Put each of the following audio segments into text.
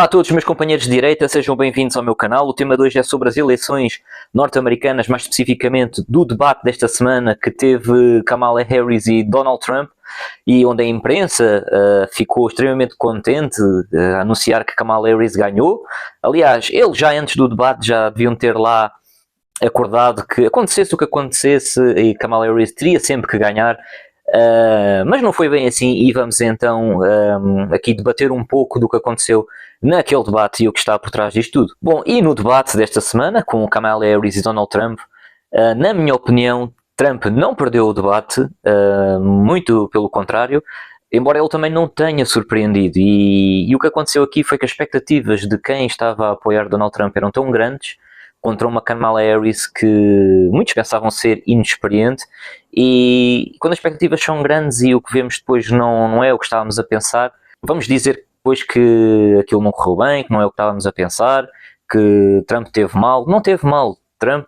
Olá a todos meus companheiros de direita, sejam bem-vindos ao meu canal. O tema de hoje é sobre as eleições norte-americanas, mais especificamente do debate desta semana que teve Kamala Harris e Donald Trump, e onde a imprensa ficou extremamente contente a anunciar que Kamala Harris ganhou. Aliás, eles já antes do debate já deviam ter lá acordado que acontecesse o que acontecesse e Kamala Harris teria sempre que ganhar. Mas não foi bem assim e vamos então aqui debater um pouco do que aconteceu naquele debate e o que está por trás disto tudo. Bom, e no debate desta semana com Kamala Harris e Donald Trump, na minha opinião, Trump não perdeu o debate, muito pelo contrário, embora ele também não tenha surpreendido. E o que aconteceu aqui foi que as expectativas de quem estava a apoiar Donald Trump eram tão grandes contra uma Kamala Harris que muitos pensavam ser inexperiente, e quando as expectativas são grandes e o que vemos depois não é o que estávamos a pensar, vamos dizer depois que aquilo não correu bem, que não é o que estávamos a pensar, que Trump teve mal. Não teve mal, Trump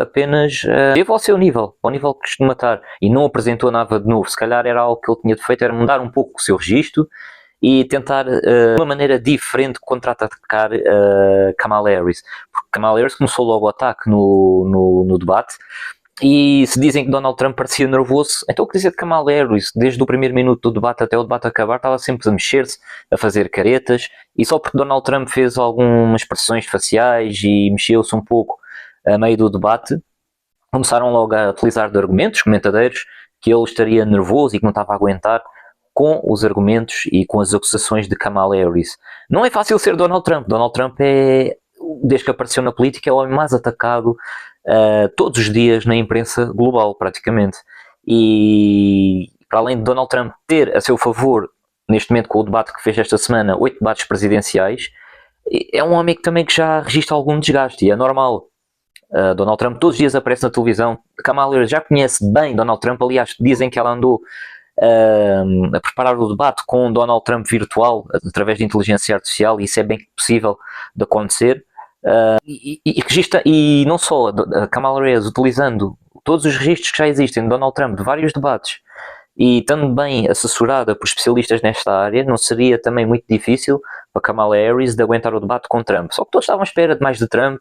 apenas teve ao seu nível, ao nível que costuma estar, e não apresentou nada de novo. Se calhar era algo que ele tinha feito, era mudar um pouco o seu registro e tentar de uma maneira diferente contra-atacar Kamala Harris, porque Kamala Harris começou logo o ataque no debate. E se dizem que Donald Trump parecia nervoso, então o que dizer de Kamala Harris? Desde o primeiro minuto do debate até o debate acabar, estava sempre a mexer-se, a fazer caretas, e só porque Donald Trump fez algumas expressões faciais e mexeu-se um pouco a meio do debate, começaram logo a utilizar de argumentos, comentadores, que ele estaria nervoso e que não estava a aguentar com os argumentos e com as acusações de Kamala Harris. Não é fácil ser Donald Trump. Donald Trump é, desde que apareceu na política, é o homem mais atacado todos os dias na imprensa global, praticamente. E para além de Donald Trump ter a seu favor, neste momento com o debate que fez esta semana, 8 debates presidenciais, é um homem que também que já registra algum desgaste, e é normal. Donald Trump todos os dias aparece na televisão. Kamala Harris já conhece bem Donald Trump. Aliás, dizem que ela andou a preparar o debate com o Donald Trump virtual através de inteligência artificial, e isso é bem possível de acontecer. E não só a Kamala Harris utilizando todos os registros que já existem de Donald Trump de vários debates e também assessorada por especialistas nesta área, não seria também muito difícil para Kamala Harris de aguentar o debate com Trump. Só que todos estavam à espera de mais de Trump,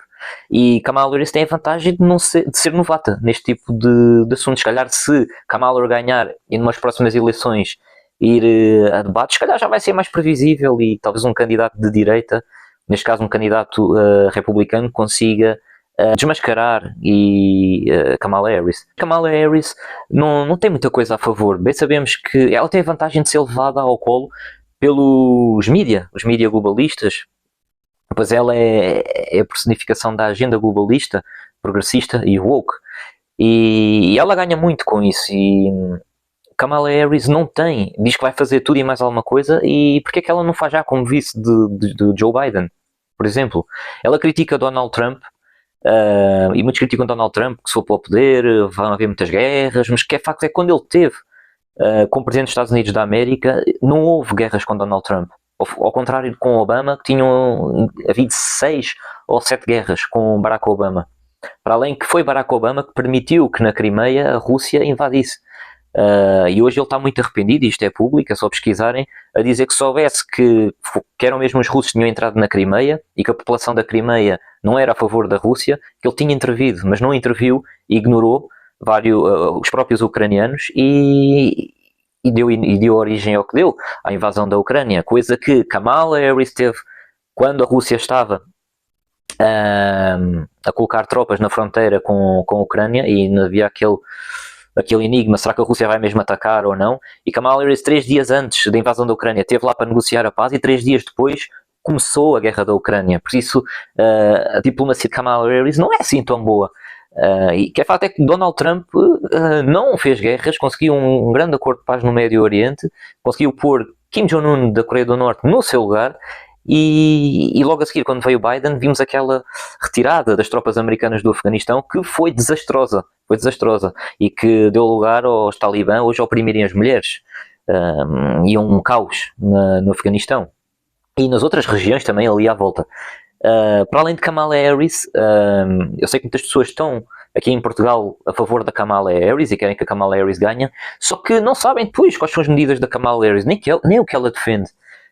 e Kamala Harris tem a vantagem de ser novata neste tipo de assuntos. Se calhar, se Kamala ganhar e numas próximas eleições ir a debates, se calhar já vai ser mais previsível, e talvez um candidato de direita, neste caso um candidato republicano, consiga desmascarar Kamala Harris. Kamala Harris não tem muita coisa a favor. Bem sabemos que ela tem a vantagem de ser levada ao colo pelos os mídia globalistas, pois ela é a personificação da agenda globalista, progressista e woke, e ela ganha muito com isso. E Kamala Harris não tem, diz que vai fazer tudo e mais alguma coisa, e porque é que ela não faz já como vice de Joe Biden, por exemplo? Ela critica Donald Trump, e muitos criticam Donald Trump, que se for para o poder vão haver muitas guerras, mas o que é facto é que quando ele teve como presidente dos Estados Unidos da América, não houve guerras com Donald Trump. Ao contrário de com Obama, que tinham havido 6 ou 7 guerras com Barack Obama. Para além que foi Barack Obama que permitiu que na Crimeia a Rússia invadisse. E hoje ele está muito arrependido, isto é público, é só pesquisarem, a dizer que se soubesse que eram mesmo os russos que tinham entrado na Crimeia e que a população da Crimeia não era a favor da Rússia, que ele tinha intervido, mas não interviu, ignorou os próprios ucranianos e deu origem ao que deu, à invasão da Ucrânia, coisa que Kamala Harris teve quando a Rússia estava a colocar tropas na fronteira com a Ucrânia, e havia aquele enigma, será que a Rússia vai mesmo atacar ou não? E Kamala Harris, 3 dias antes da invasão da Ucrânia, esteve lá para negociar a paz, e 3 dias depois começou a guerra da Ucrânia. Por isso a diplomacia de Kamala Harris não é assim tão boa. E que é fato é que Donald Trump não fez guerras, conseguiu um grande acordo de paz no Médio Oriente, conseguiu pôr Kim Jong-un da Coreia do Norte no seu lugar, e logo a seguir, quando veio Biden, vimos aquela retirada das tropas americanas do Afeganistão que foi desastrosa, e que deu lugar aos talibã hoje a oprimirem as mulheres, e um caos no Afeganistão e nas outras regiões também ali à volta. Para além de Kamala Harris, eu sei que muitas pessoas estão aqui em Portugal a favor da Kamala Harris e querem que a Kamala Harris ganhe, só que não sabem depois quais são as medidas da Kamala Harris, nem o que ela defende.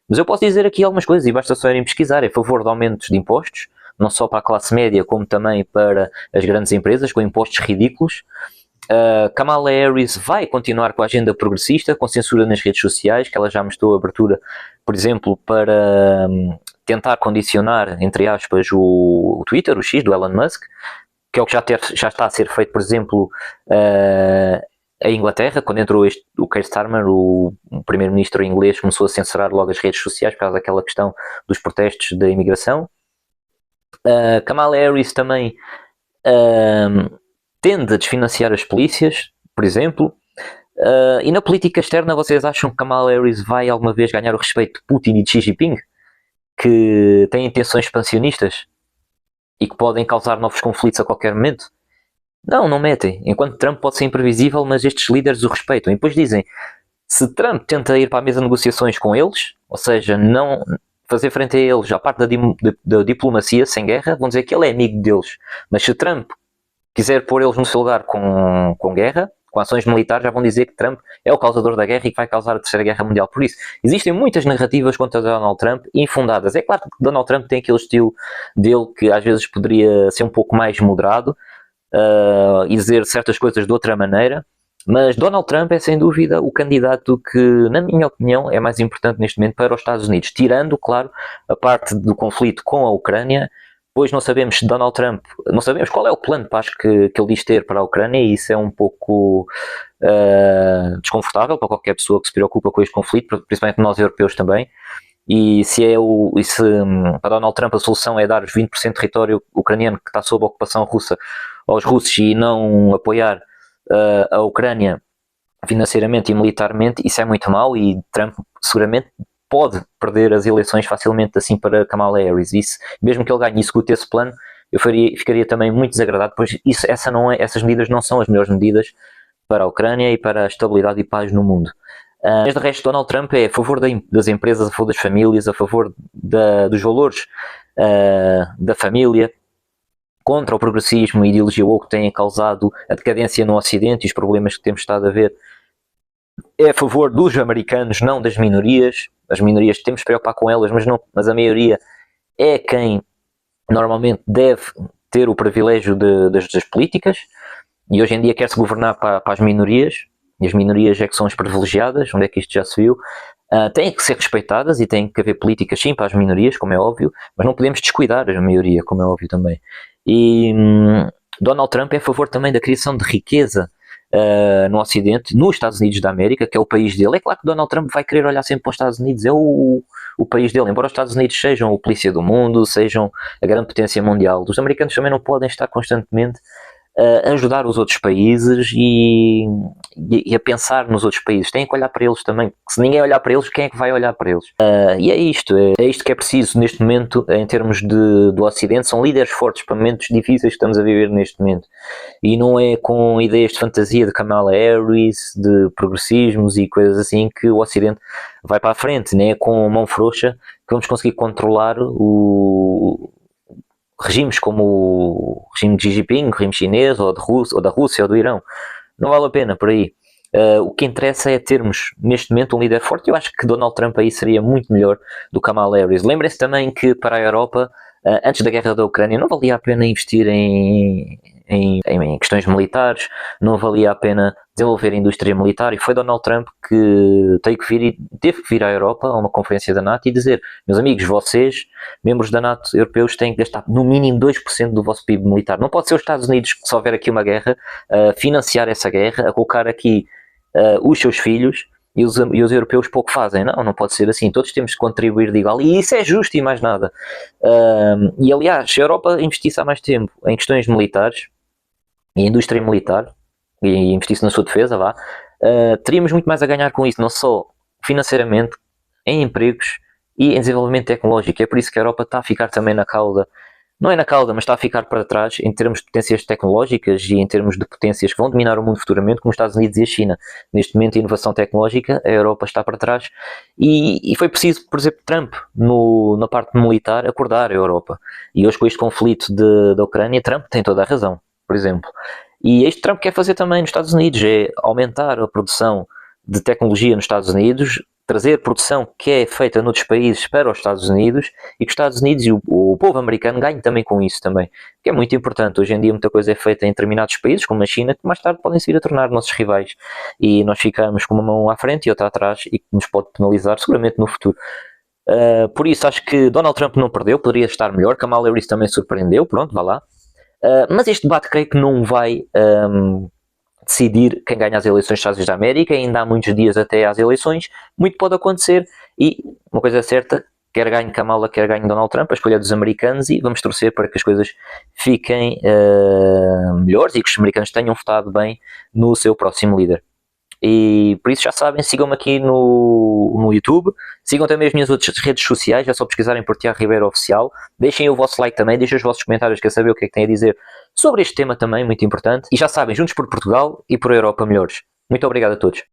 Mas eu posso dizer aqui algumas coisas e basta só irem pesquisar. É a favor de aumentos de impostos, não só para a classe média, como também para as grandes empresas, com impostos ridículos. Kamala Harris vai continuar com a agenda progressista, com censura nas redes sociais, que ela já mostrou abertura, por exemplo, para tentar condicionar, entre aspas, o Twitter, o X do Elon Musk, que é o que já está a ser feito, por exemplo, a Inglaterra, quando entrou o Keir Starmer, o primeiro-ministro inglês, começou a censurar logo as redes sociais por causa daquela questão dos protestos da imigração. Kamala Harris também tende a desfinanciar as polícias, por exemplo. E na política externa, vocês acham que Kamala Harris vai alguma vez ganhar o respeito de Putin e de Xi Jinping, que têm intenções expansionistas e que podem causar novos conflitos a qualquer momento? Não metem. Enquanto Trump pode ser imprevisível, mas estes líderes o respeitam. E depois dizem, se Trump tenta ir para a mesa de negociações com eles, ou seja, não fazer frente a eles à parte da diplomacia sem guerra, vão dizer que ele é amigo deles. Mas se Trump quiser pôr eles no seu lugar com guerra, com ações militares, já vão dizer que Trump é o causador da guerra e que vai causar a Terceira Guerra Mundial. Por isso, existem muitas narrativas contra Donald Trump infundadas. É claro que Donald Trump tem aquele estilo dele que às vezes poderia ser um pouco mais moderado, e dizer certas coisas de outra maneira, mas Donald Trump é sem dúvida o candidato que, na minha opinião, é mais importante neste momento para os Estados Unidos, tirando, claro, a parte do conflito com a Ucrânia. Pois não sabemos se Donald Trump, não sabemos qual é o plano de paz que ele diz ter para a Ucrânia, e isso é um pouco desconfortável para qualquer pessoa que se preocupa com este conflito, principalmente nós europeus também. E se para Donald Trump a solução é dar os 20% de território ucraniano que está sob a ocupação russa aos russos e não apoiar a Ucrânia financeiramente e militarmente, isso é muito mau, e Trump seguramente pode perder as eleições facilmente assim para Kamala Harris. Isso, mesmo que ele ganhe e execute esse plano, eu ficaria também muito desagradado, pois essas medidas não são as melhores medidas para a Ucrânia e para a estabilidade e paz no mundo. Mas de resto, Donald Trump é a favor das empresas, a favor das famílias, a favor dos valores da família, contra o progressismo e a ideologia woke que têm causado a decadência no Ocidente e os problemas que temos estado a ver. É a favor dos americanos, não das minorias. As minorias temos de preocupar com elas, mas a maioria é quem normalmente deve ter o privilégio das políticas, e hoje em dia quer-se governar para as minorias, e as minorias é que são as privilegiadas. Onde é que isto já se viu? Têm que ser respeitadas e têm que haver políticas sim para as minorias, como é óbvio, mas não podemos descuidar a maioria, como é óbvio também. E Donald Trump é a favor também da criação de riqueza no Ocidente, nos Estados Unidos da América, que é o país dele. É claro que Donald Trump vai querer olhar sempre para os Estados Unidos, é o país dele. Embora os Estados Unidos sejam o polícia do mundo, sejam a grande potência mundial, os americanos também não podem estar constantemente a ajudar os outros países e a pensar nos outros países. Têm que olhar para eles também. Se ninguém olhar para eles, quem é que vai olhar para eles? E é isto que é preciso neste momento em termos do Ocidente. São líderes fortes para momentos difíceis que estamos a viver neste momento, e não é com ideias de fantasia de Kamala Harris, de progressismos e coisas assim, que o Ocidente vai para a frente, nem é com mão frouxa que vamos conseguir controlar regimes como o regime de Xi Jinping, o regime chinês, ou da Rússia, ou do Irão. Não vale a pena por aí. O que interessa é termos neste momento um líder forte. Eu acho que Donald Trump aí seria muito melhor do que Kamala Harris. Lembrem-se também que para a Europa, antes da guerra da Ucrânia, não valia a pena investir em questões militares, não valia a pena desenvolver a indústria militar, e foi Donald Trump que teve que vir à Europa a uma conferência da NATO e dizer: meus amigos, vocês, membros da NATO europeus, têm que gastar no mínimo 2% do vosso PIB militar. Não pode ser os Estados Unidos, que se houver aqui uma guerra, a financiar essa guerra, a colocar aqui os seus filhos, e os europeus pouco fazem. Não pode ser assim. Todos temos de contribuir de igual, e isso é justo e mais nada. E aliás, se a Europa investisse há mais tempo em questões militares e indústria militar, e investisse na sua defesa, teríamos muito mais a ganhar com isso, não só financeiramente, em empregos e em desenvolvimento tecnológico. É por isso que a Europa está a ficar também na cauda, não é na cauda, mas está a ficar para trás em termos de potências tecnológicas e em termos de potências que vão dominar o mundo futuramente, como os Estados Unidos e a China. Neste momento, a inovação tecnológica, a Europa está para trás, e foi preciso, por exemplo, Trump, na parte militar, acordar a Europa. E hoje, com este conflito da Ucrânia, Trump tem toda a razão, por exemplo. E este Trump quer fazer também nos Estados Unidos, é aumentar a produção de tecnologia nos Estados Unidos, trazer produção que é feita noutros países para os Estados Unidos e que os Estados Unidos e o povo americano ganhem também com isso também, que é muito importante. Hoje em dia muita coisa é feita em determinados países, como a China, que mais tarde podem se vir a tornar nossos rivais e nós ficamos com uma mão à frente e outra atrás e que nos pode penalizar seguramente no futuro. Por isso acho que Donald Trump não perdeu, poderia estar melhor. Kamala Harris também surpreendeu, pronto, vá lá. Mas este debate creio que não vai decidir quem ganha as eleições dos Estados Unidos da América. Ainda há muitos dias até às eleições, muito pode acontecer e uma coisa é certa, quer ganhe Kamala, quer ganhe Donald Trump, a escolha dos americanos, e vamos torcer para que as coisas fiquem melhores e que os americanos tenham votado bem no seu próximo líder. E por isso já sabem, sigam-me aqui no YouTube, sigam também as minhas outras redes sociais, é só pesquisarem por Tiago Ribeiro Oficial, deixem o vosso like também, deixem os vossos comentários, quer saber o que é que têm a dizer sobre este tema também, muito importante, e já sabem, juntos por Portugal e por Europa melhores. Muito obrigado a todos.